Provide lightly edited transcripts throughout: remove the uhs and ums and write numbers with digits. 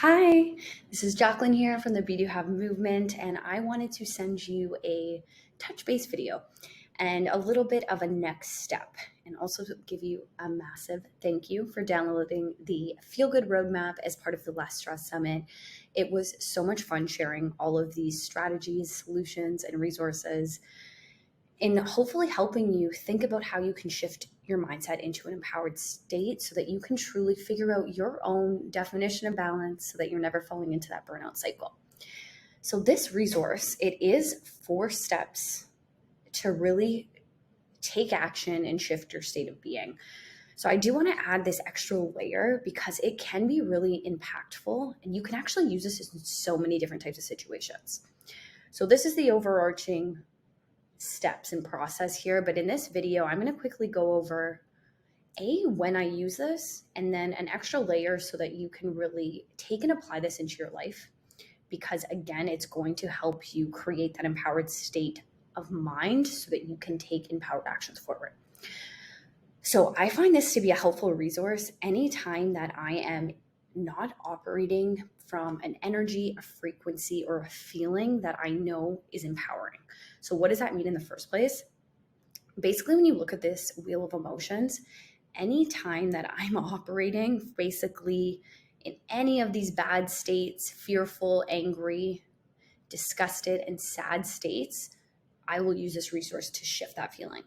Hi, this is Jacklyn here from the Be Do Have movement, and I wanted to send you a touch base video and a little bit of a next step, and also give you a massive thank you for downloading the Feel Good Roadmap as part of the Less Stress Summit. It was so much fun sharing all of these strategies, solutions, and resources in hopefully helping you think about how you can shift your mindset into an empowered state so that you can truly figure out your own definition of balance so that you're never falling into that burnout cycle. So this resource, it is 4 steps to really take action and shift your state of being. So I do want to add this extra layer because it can be really impactful and you can actually use this in so many different types of situations. So this is the overarching steps and process here, but in this video I'm going to quickly go over when I use this, and then an extra layer so that you can really take and apply this into your life, because again, it's going to help you create that empowered state of mind so that you can take empowered actions forward. So I find this to be a helpful resource anytime that I am not operating from an energy, a frequency, or a feeling that I know is empowering. So what does that mean in the first place? Basically, when you look at this wheel of emotions, anytime that I'm operating basically in any of these bad states, fearful, angry, disgusted, and sad states, I will use this resource to shift that feeling.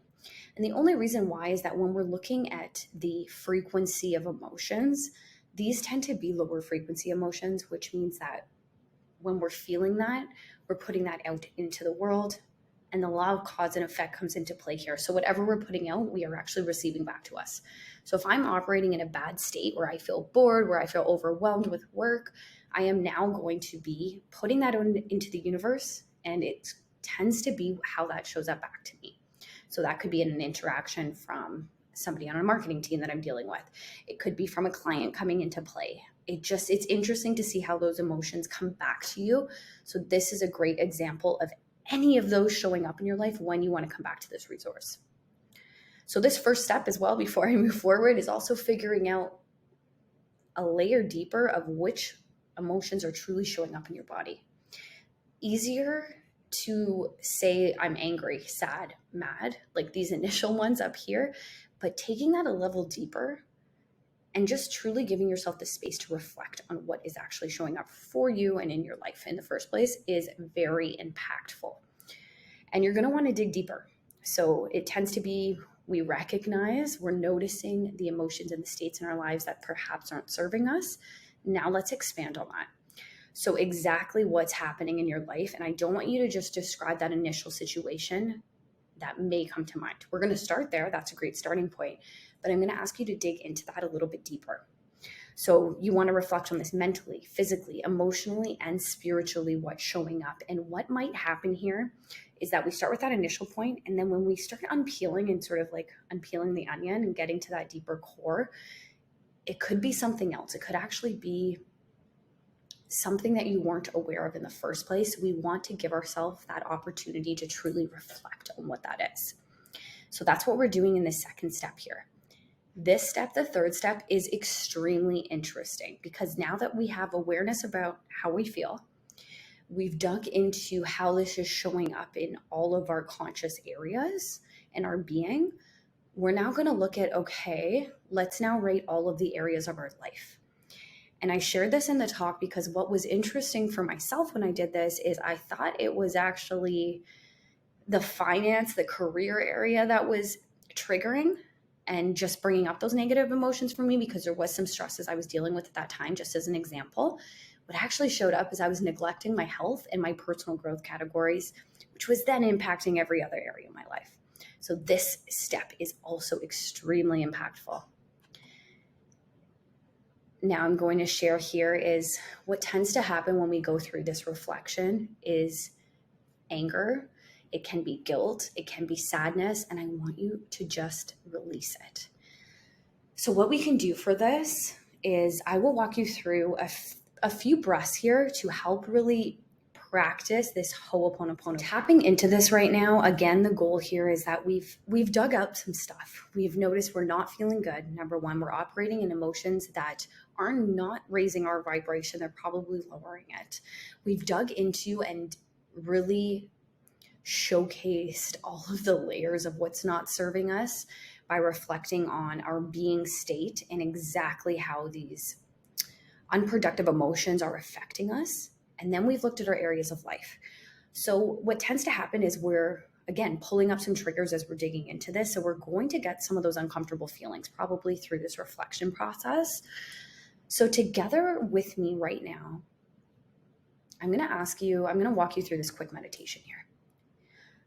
And the only reason why is that when we're looking at the frequency of emotions, these tend to be lower frequency emotions, which means that when we're feeling that, we're putting that out into the world, and the law of cause and effect comes into play here. So whatever we're putting out, we are actually receiving back to us. So if I'm operating in a bad state where I feel bored, where I feel overwhelmed with work, I am now going to be putting that into the universe, and it tends to be how that shows up back to me. So that could be in an interaction from somebody on a marketing team that I'm dealing with. It could be from a client coming into play. It's interesting to see how those emotions come back to you. So this is a great example of any of those showing up in your life when you want to come back to this resource. So this first step as well, before I move forward, is also figuring out a layer deeper of which emotions are truly showing up in your body. Easier to say I'm angry, sad, mad, like these initial ones up here, but taking that a level deeper and just truly giving yourself the space to reflect on what is actually showing up for you and in your life in the first place is very impactful. And you're going to want to dig deeper. So it tends to be, we're noticing the emotions and the states in our lives that perhaps aren't serving us. Now let's expand on that. So exactly what's happening in your life. And I don't want you to just describe that initial situation that may come to mind. We're going to start there. That's a great starting point. But I'm going to ask you to dig into that a little bit deeper. So you want to reflect on this mentally, physically, emotionally, and spiritually, what's showing up. And what might happen here is that we start with that initial point, and then when we start unpeeling and sort of like unpeeling the onion and getting to that deeper core, it could be something else. It could actually be something that you weren't aware of in the first place. We want to give ourselves that opportunity to truly reflect on what that is. So that's what we're doing in the second step here. This step, the third step, is extremely interesting because now that we have awareness about how we feel, we've dug into how this is showing up in all of our conscious areas in our being. We're now going to look at, okay, let's now rate all of the areas of our life. And I shared this in the talk because what was interesting for myself when I did this is I thought it was actually the finance, the career area that was triggering and just bringing up those negative emotions for me because there was some stresses I was dealing with at that time, just as an example. What actually showed up is I was neglecting my health and my personal growth categories, which was then impacting every other area of my life. So this step is also extremely impactful. Now I'm going to share here is what tends to happen when we go through this reflection is anger. It can be guilt, it can be sadness, and I want you to just release it. So what we can do for this is I will walk you through a few breaths here to help really practice this Ho'oponopono. Tapping into this right now, again, the goal here is that we've dug up some stuff. We've noticed we're not feeling good. Number one, we're operating in emotions that are not raising our vibration. They're probably lowering it. We've dug into and really showcased all of the layers of what's not serving us by reflecting on our being state and exactly how these unproductive emotions are affecting us. And then we've looked at our areas of life. So what tends to happen is we're, again, pulling up some triggers as we're digging into this. So we're going to get some of those uncomfortable feelings probably through this reflection process. So together with me right now, I'm going to walk you through this quick meditation here.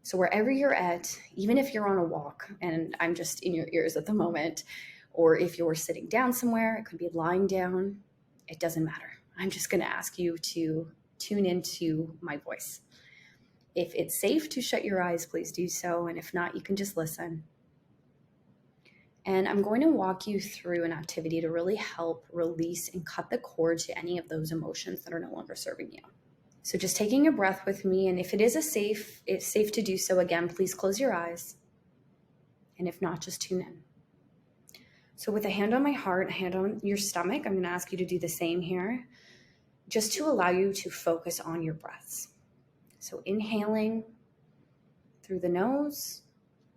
So wherever you're at, even if you're on a walk and I'm just in your ears at the moment, or if you're sitting down somewhere, it could be lying down, it doesn't matter. I'm just going to ask you to tune into my voice. If it's safe to shut your eyes, please do so. And if not, you can just listen. And I'm going to walk you through an activity to really help release and cut the cord to any of those emotions that are no longer serving you. So just taking a breath with me, and if it's safe to do so, again, please close your eyes. And if not, just tune in. So with a hand on my heart, a hand on your stomach, I'm going to ask you to do the same here, just to allow you to focus on your breaths. So inhaling through the nose,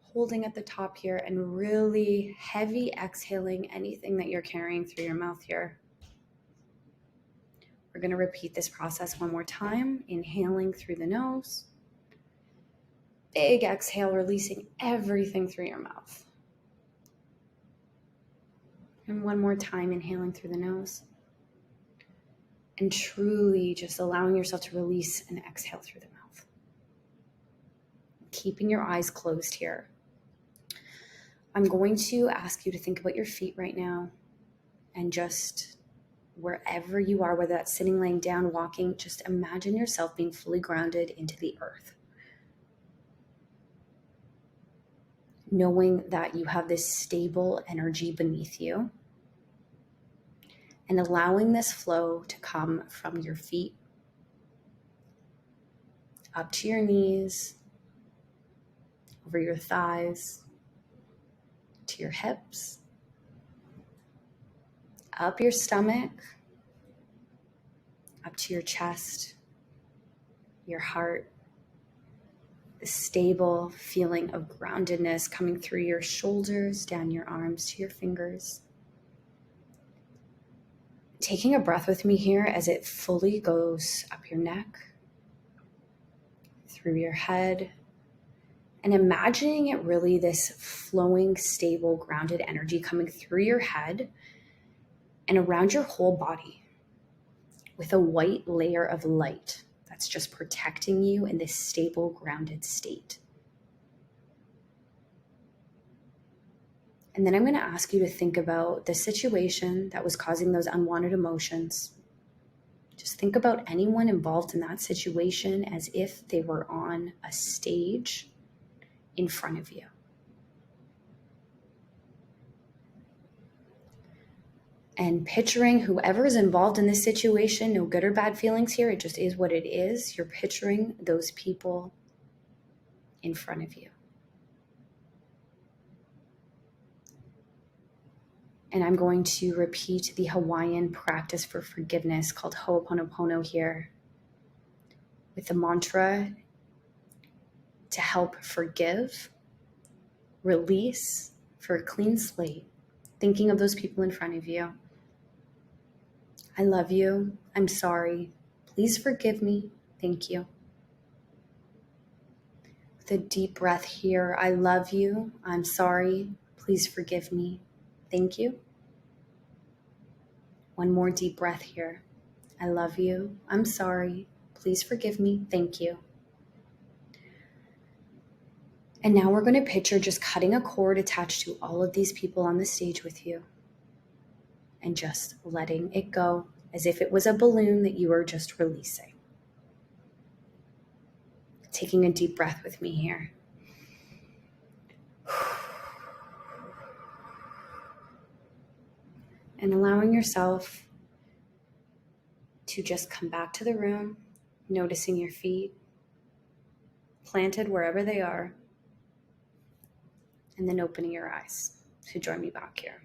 holding at the top here, and really heavy exhaling anything that you're carrying through your mouth here. We're going to repeat this process one more time. Inhaling through the nose. Big exhale, releasing everything through your mouth. And one more time, inhaling through the nose. And truly just allowing yourself to release and exhale through the mouth. Keeping your eyes closed here. I'm going to ask you to think about your feet right now and just wherever you are, whether that's sitting, laying down, walking, just imagine yourself being fully grounded into the earth. Knowing that you have this stable energy beneath you and allowing this flow to come from your feet up to your knees, over your thighs, to your hips, up your stomach, up to your chest, your heart, the stable feeling of groundedness coming through your shoulders, down your arms to your fingers. Taking a breath with me here as it fully goes up your neck, through your head, and imagining it really this flowing, stable, grounded energy coming through your head and around your whole body with a white layer of light that's just protecting you in this stable, grounded state. And then I'm going to ask you to think about the situation that was causing those unwanted emotions. Just think about anyone involved in that situation as if they were on a stage in front of you. And picturing whoever is involved in this situation, no good or bad feelings here, it just is what it is. You're picturing those people in front of you. And I'm going to repeat the Hawaiian practice for forgiveness called Ho'oponopono here with the mantra to help forgive, release for a clean slate, thinking of those people in front of you. I love you. I'm sorry. Please forgive me. Thank you. With a deep breath here, I love you. I'm sorry. Please forgive me. Thank you. One more deep breath here. I love you. I'm sorry. Please forgive me. Thank you. And now we're going to picture just cutting a cord attached to all of these people on the stage with you and just letting it go as if it was a balloon that you were just releasing. Taking a deep breath with me here. And allowing yourself to just come back to the room, noticing your feet planted wherever they are, and then opening your eyes to join me back here.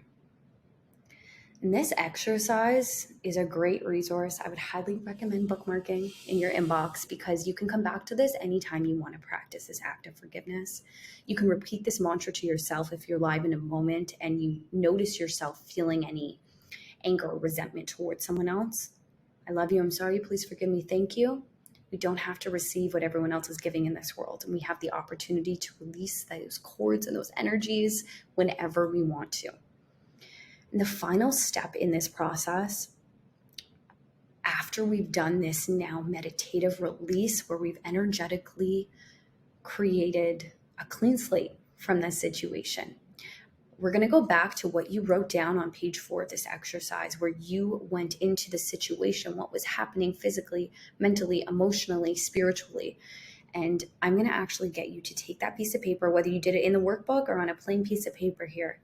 And this exercise is a great resource. I would highly recommend bookmarking in your inbox because you can come back to this anytime you want to practice this act of forgiveness. You can repeat this mantra to yourself if you're live in a moment and you notice yourself feeling any anger or resentment towards someone else. I love you. I'm sorry. Please forgive me. Thank you. We don't have to receive what everyone else is giving in this world. And we have the opportunity to release those cords and those energies whenever we want to. And the final step in this process, after we've done this now meditative release where we've energetically created a clean slate from this situation, we're going to go back to what you wrote down on page 4 of this exercise, where you went into the situation, what was happening physically, mentally, emotionally, spiritually. And I'm going to actually get you to take that piece of paper, whether you did it in the workbook or on a plain piece of paper here.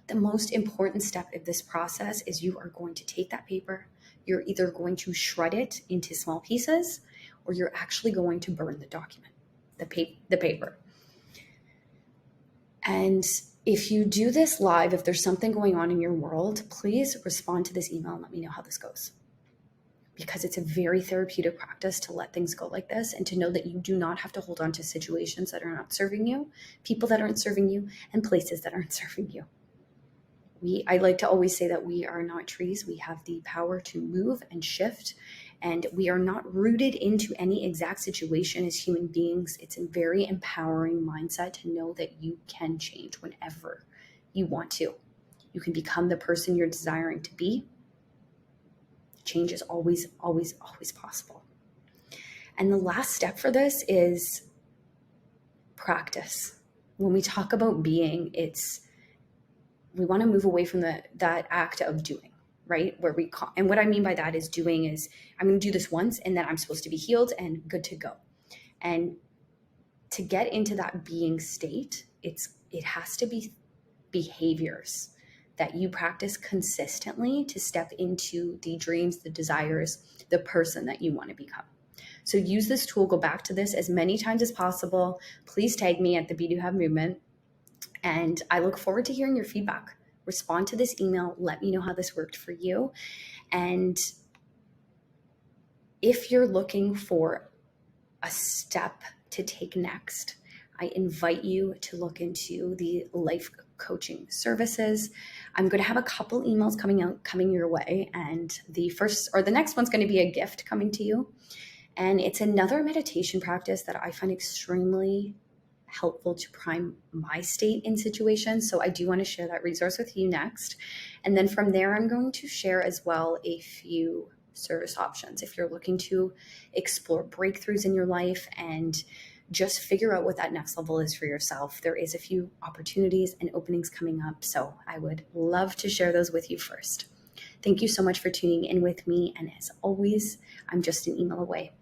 The most important step of this process is you are going to take that paper. You're either going to shred it into small pieces, or you're actually going to burn the document, the paper. And if you do this live, if there's something going on in your world, please respond to this email and let me know how this goes. Because it's a very therapeutic practice to let things go like this and to know that you do not have to hold on to situations that are not serving you, people that aren't serving you, and places that aren't serving you. I like to always say that we are not trees. We have the power to move and shift, and we are not rooted into any exact situation as human beings. It's a very empowering mindset to know that you can change whenever you want to. You can become the person you're desiring to be. Change is always, always, always possible. And the last step for this is practice. When we talk about being, we want to move away from that act of doing, right? And what I mean by that is doing is I'm going to do this once and then I'm supposed to be healed and good to go. And to get into that being state, it has to be behaviors that you practice consistently to step into the dreams, the desires, the person that you want to become. So use this tool, go back to this as many times as possible. Please tag me at the Be Do Have Movement. And I look forward to hearing your feedback. Respond to this email. Let me know how this worked for you. And if you're looking for a step to take next, I invite you to look into the life coaching services. I'm going to have a couple emails coming your way. And the next one's going to be a gift coming to you. And it's another meditation practice that I find extremely helpful to prime my state in situations. So I do want to share that resource with you next. And then from there, I'm going to share as well a few service options. If you're looking to explore breakthroughs in your life and just figure out what that next level is for yourself, there is a few opportunities and openings coming up. So I would love to share those with you first. Thank you so much for tuning in with me. And as always, I'm just an email away.